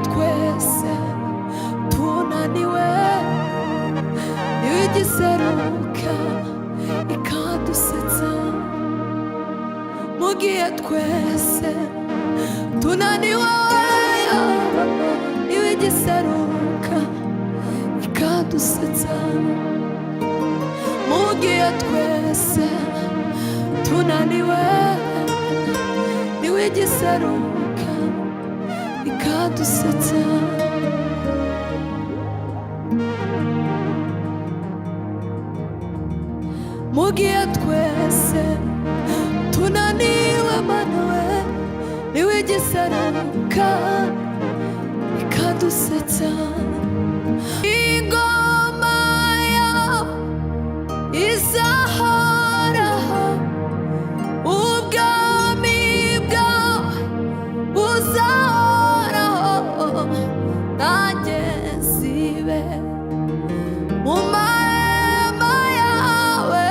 twese tunaniwe niwe igiseruka ikadusetsa mugihe twese tunaniwe niwe igiseruka ikadusetsa mugihe twese tunaniwe niwe igiseruka ikadusetsa mugihe twese tunaniwe manawe niwe igiseruka ikadusetsa ingoma yawe izahoraho ubwami bwawe buzahoraho nanjye nzibe mu mahema yawe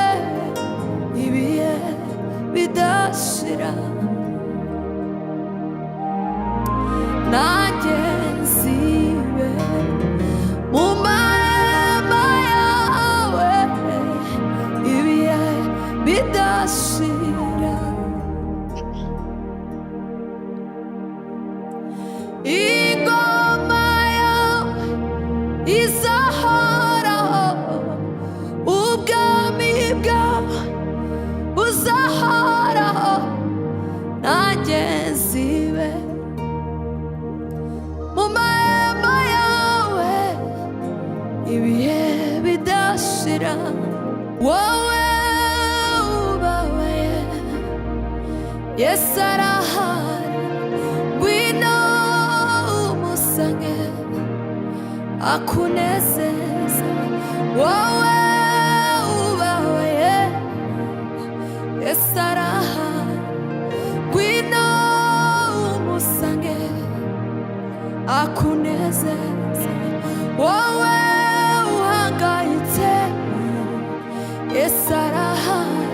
ibihe bidashira nanjye nzibe mu mahema yawe ibihe bidashira ingoma yawe izahoraho ubwami bwawe buzahoraho nanjye nzibe mu mahema yawe ibihe bidashira wowe ubabaye Yesu arahari ngwino umusange akunezeza wowe ubabaye Yesu arahari ngwino umusange akunezeza wowe uhangayitse Yesu arahari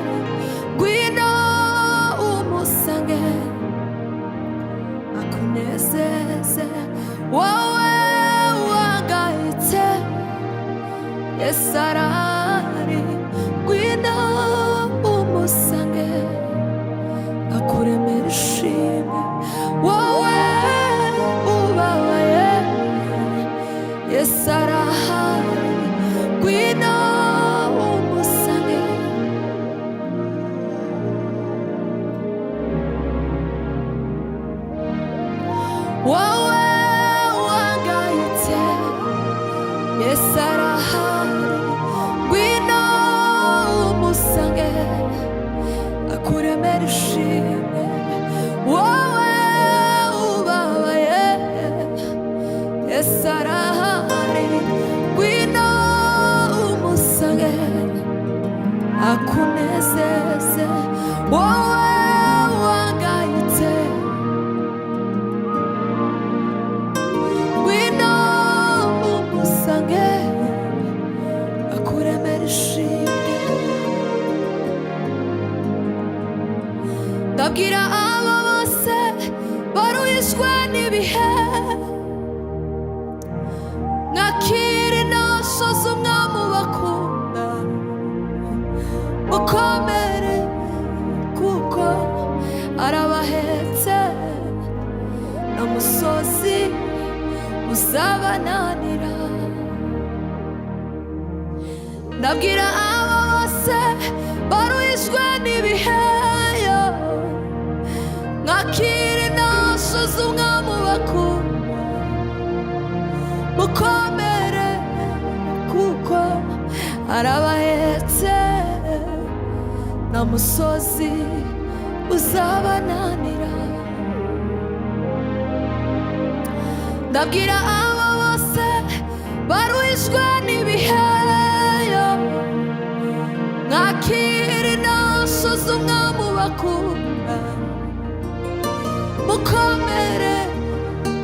ngwino umusange akunezeze wowe uhangayitse Yesu arahari ngwino umusange akuremera ishimwe wowe ubabaye Yesu arahari ngwino umusange wowe uhangayitse Yesu arahari ngwino umusange akuremera ishimwe wowe ubabaye Yesu arahari ngwino umusange akunezeze wowe uhangayitse ngwino umusange akuremera ishimwe ndabwira abo bose baruhijwe n'ibihe mwakire intasho z'umwami ubakunda mukomere kuko arabahetse nta musozi uzabananira ndabwira abo bose baruhijwe n'ibihe mwakire intasho z'umwami ubakunda mukomere kuko arabahetse nta musozi uzabananira ndabwira abo bose baruhijwe n'ibihe mwakire intasho z'umwami ubakunda mukomere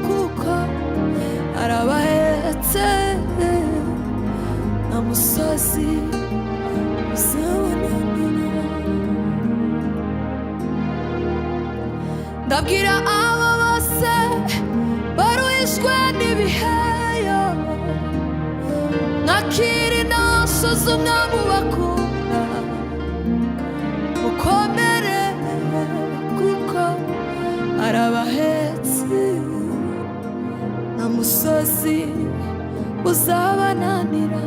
kuko arabahetse nta musozi uzabananira ndabwira abo bose baruhijwe baruhishwe n'ibiheyo mwakira intasho z'umwami ubakunda mukomere kuko arabahetse nta musozi uzabananira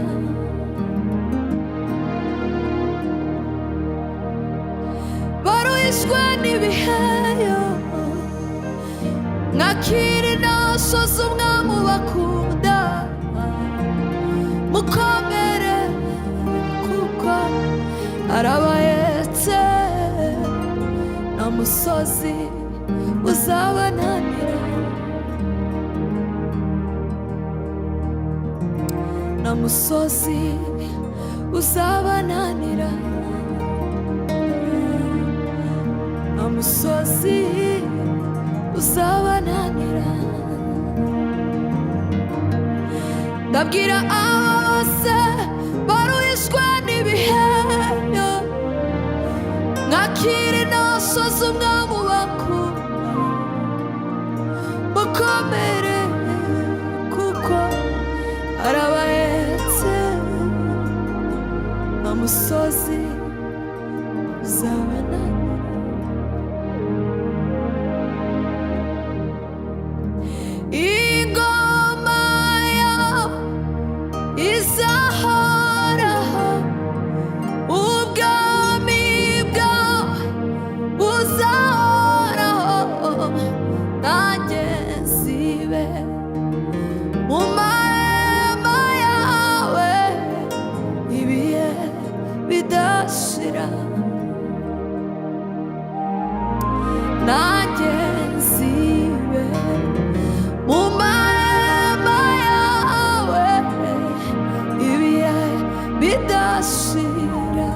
baruhishwe n'ibiheyo mwakira intasho z'umwami ubakunda mukomere kuko arabahetse nta musozi uzabananira nta musozi uzabananira nta musozi uzabananira ndabwira aba bose baruhishwe n'ibiheyo mwakira intasho z'umwami ubakunda mukomere kuko arabahetse nta musozi uzabananira ingoma yawe izahoraho ubwami bwawe buzahoraho nanjye nzibe mu mahema yawe ibihe bidashira nanjye nzibe mu mahema yawe ibihe bidashira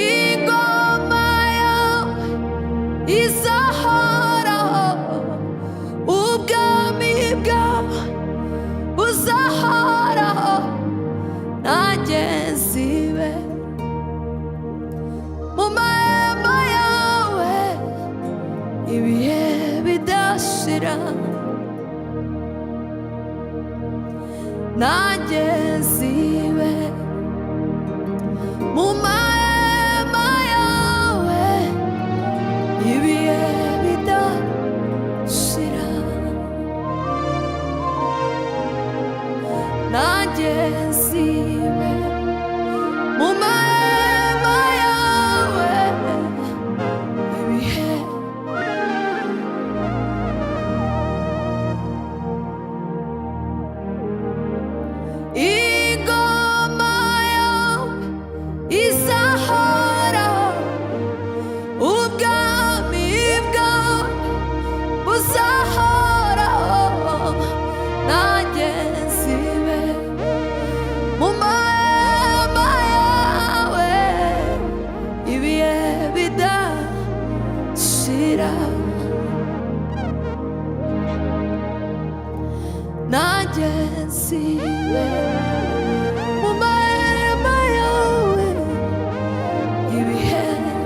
ingoma yawe izahoraho ubwami bwawe buzahoraho nanjye nzibe mu mahema yawe ibihe bidashira nanjye nzibe mu mahema yawe ibihe bidashira nanjye nzibe mu mahema yawe ibihe ingoma yawe izahoraho ubwami bwawe buzahoraho nanjye nzibe mu mahema yawe ibihe bidashira nanjye nzibe mu mahema yawe ibihe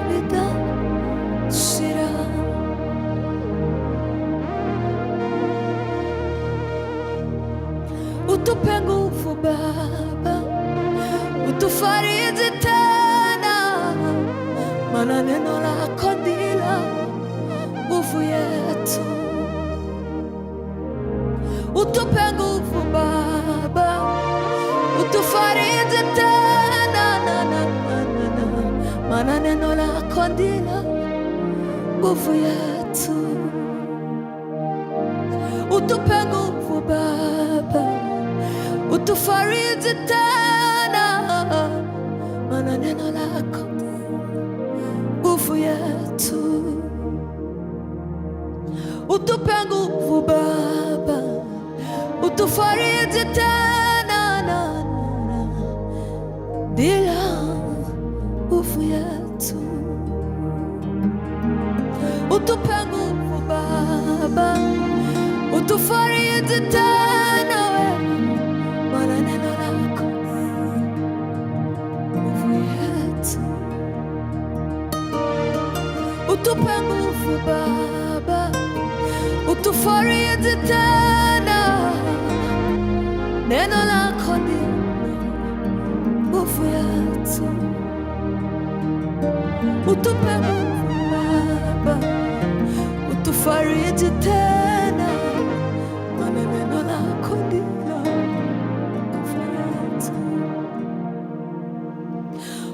bidashira utupe nguvu Baba, utufariji tena, maana neno lako ndilo nguvu yetu. Utupe nguvu Baba, utufariji tena, maana neno lako ndilo nguvu yetu. Utupe nguvu Baba, utufariji tena, maana neno lako nguvu yetu. Utupe nguvu Baba, utufariji tena, ndilo nguvu yetu. Utupe nguvu Baba, utufariji tena, maana neno lako nguvu yetu. utupe nguvu Baba, utufariji tena. Neno lako ndilo nguvu yetu. Utupe nguvu Baba, utufariji tena, maana neno lako ndilo nguvu yetu.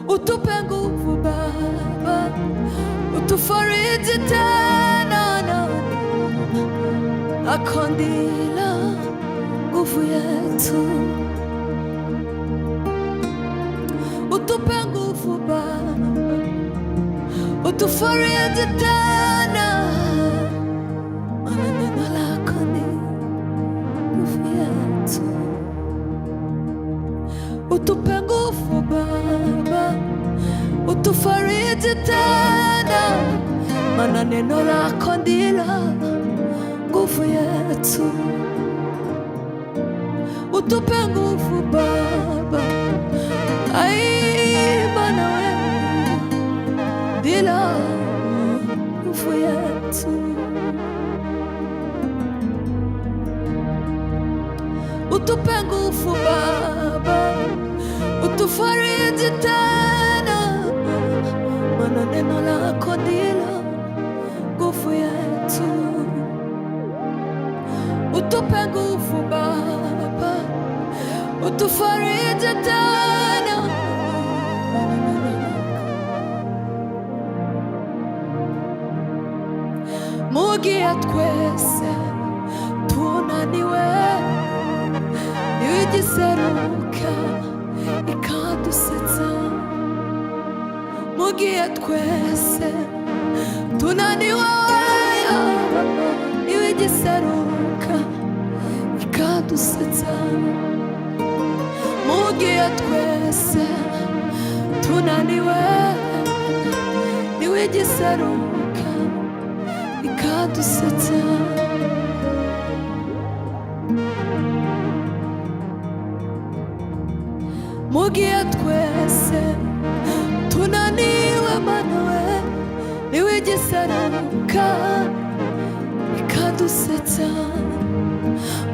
Utupe nguvu Baba, utufariji tena, lako ndilo nguvu yetu. Utupe nguvu Baba, utufariji tena, maana neno lako ni nguvu yetu. Utupe nguvu Baba, utufariji tena, maana neno lako ndilo nguvu yetu. Utupe nguvu Baba, ai Bwana wewe ndilo nguvu yetu. Utupe nguvu Baba, utufariji tena, maana neno lako ndilo nguvu yetu. Utupe nguvu Baba, utufariji tena, mugihe twese tunaniwe, igiseruka ikadusetsa. Mugihe twese tunaniwe, igiseruka ikadusetsa. Mugihe twese tunaniwe, igiseruka ikadusetsa. Mugihe twese tunaniwe, Mana we igiseruka ikadusetsa.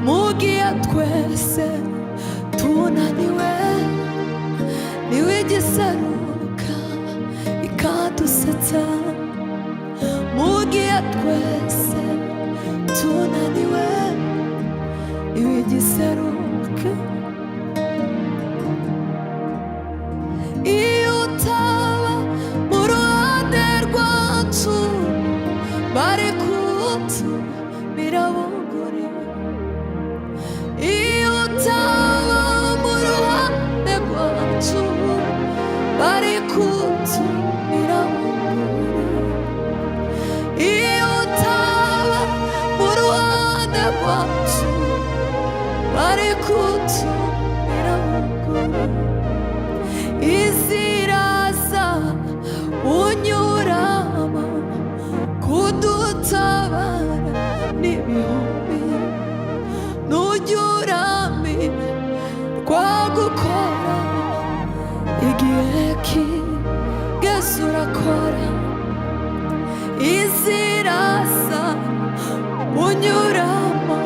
Mugihe twese tunaniwe, igiseruka ikadusetsa. Mugihe twese tunaniwe, igiseruka. Iyo utaba mu ruhande rwacu, bari kutumira bunguri. Iyo utaba mu ruhande rwacu, bari kutumira bunguri. Iyo utaba mu ruhande rwacu, bari kutumira bunguri. Iziraza unyuramo kudutabara n'ibihumbi, nujyurame twagukora igihe kigeze urakora. Iziraza unyuramo,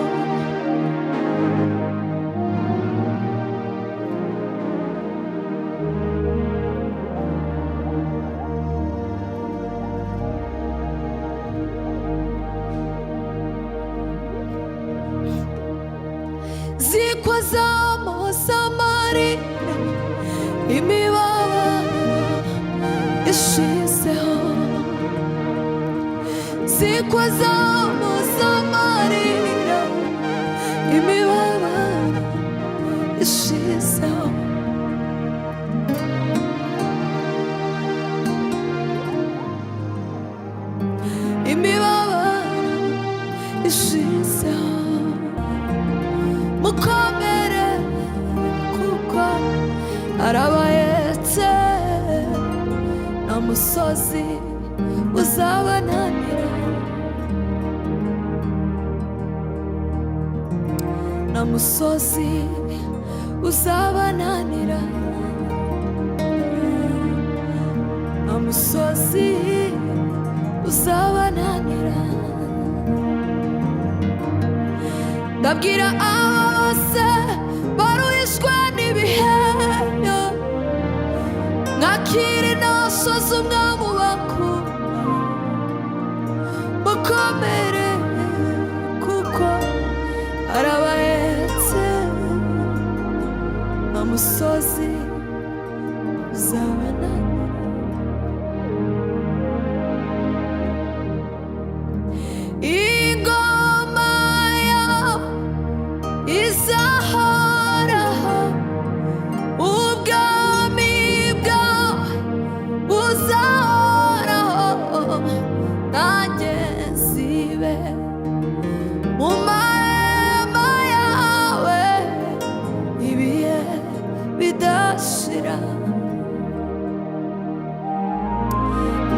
zikozamo z'amarira, imibabaro ishizeho. Zikozamo z'amarira, imibabaro ishizeho. Imibabaro ishizeho. Mukomere kuko arabayetse, nta musozi uzabananira, nta musozi uzabananira, nta musozi uzabananira. Ndabwira aba bose baruhishwe n'ibihe, mwakire nasoza umwami ubakunda, mukomere kuko arabahetse, nta musozi uzabananira. Ingoma yawe izahoraho, ubwami bwawe buzahoraho, nanjye nzibe mu mahema yawe ibihe bidashira.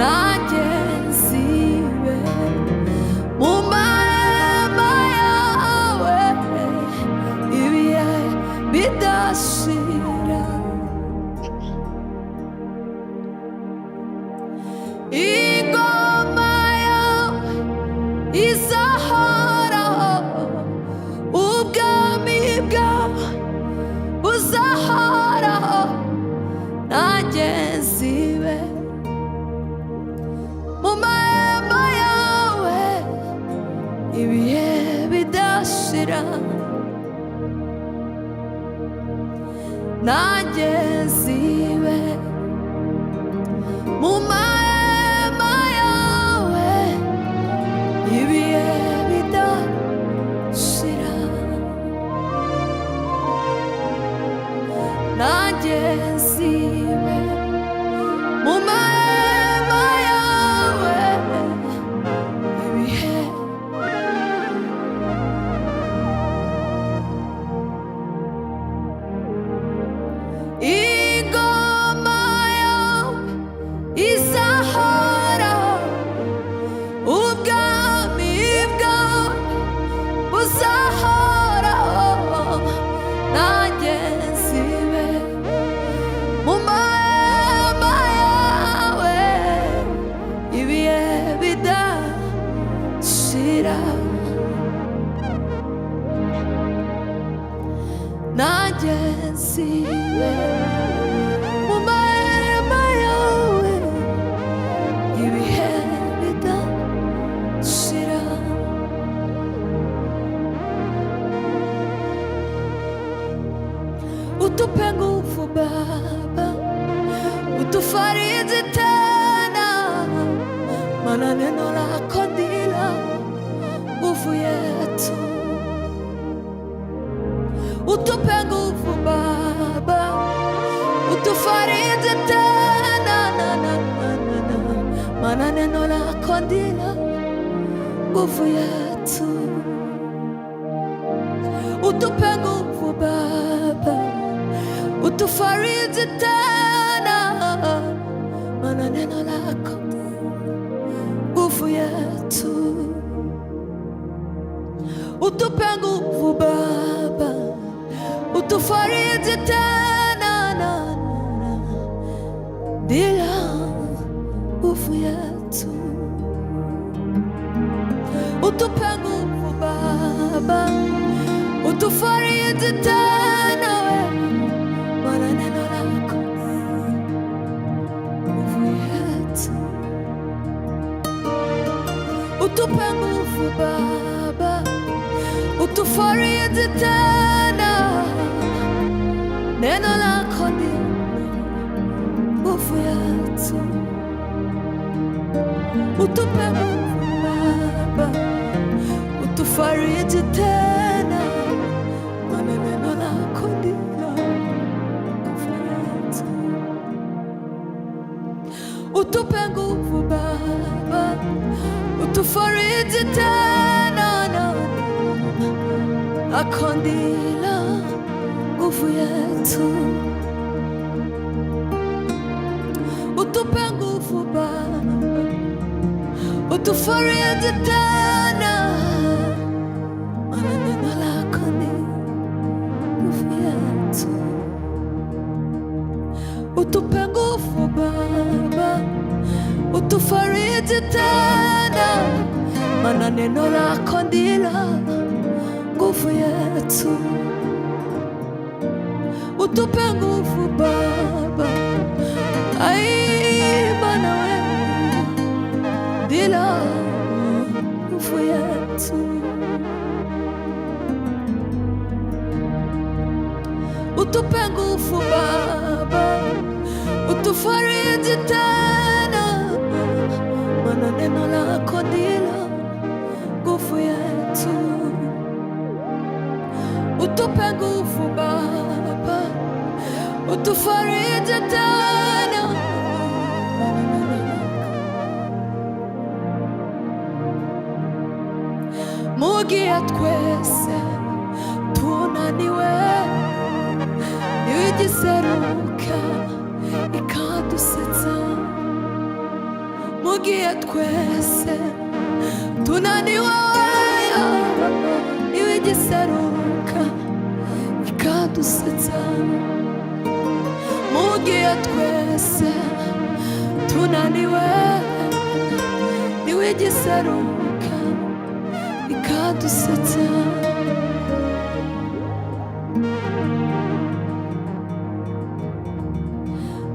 Nanjye nzibe mu mahema yawe ibihe bidashira. Ingoma yawe izahoraho, ubwami bwawe buzahoraho, nanjye nzibe mu mahema yawe ibihe bidashira. Nanjye nzibe mu mahema yawe ibihe bidashira. Nanjye nzibe mu mahema yawe ibihe. Ingoma yawe izahoraho, ubwami bwawe buzahoraho, nanjye nzibe mu mahema yawe ibihe bidashira. Nanjye nzibe mu mahema yawe ibihe bidashira. Utupe nguvu Baba, utufariji tena, maana neno lako ndilo nguvu yetu. Utupe nguvu Baba, utufariji tena, maana neno lako ndilo nguvu yetu. Utupe nguvu Baba, utufariji tena, maana neno lako nguvu yetu. Utupe nguvu Baba, utufariji tena, bila nguvu yetu. Utupe nguvu Baba, utufariji tena, maana neno lako nguvu yetu. Utupe nguvu Baba, utufariji tena, neno lako ndilo nguvu yetu. Utupe nguvu Baba, utufariji tena, maana neno lako ndilo nguvu yetu. Utupe nguvu Baba, utufariji tena, lako ndilo nguvu yetu. Utupe nguvu Baba, utufariji tena, maana neno lako ni nguvu yetu. Utupe nguvu Baba, utufariji tena. maana neno lako ndilo nguvu yetu. Utupe nguvu Baba, ai maana wewe ndilo nguvu yetu. Utupe nguvu Baba, utufariji tena, maana neno lako ndilo nguvu yetu. Utupe nguvu Baba, utufariji tena, mugihe twese tunaniwe igiseruka ikadusetsa. Mugihe twese tunaniwe igiseruka ikadusetsa. Mugihe twese tunaniwe igiseruka ikadusetsa.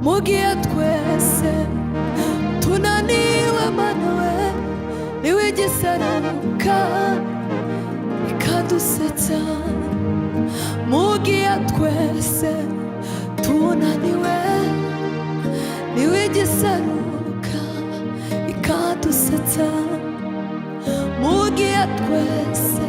Mugihe twese tunaniwe Mana we niwe giseruka ikadusetsa. Mugihe twese tunaniwe niwe giseruka ikadusetsa. Mugihe twese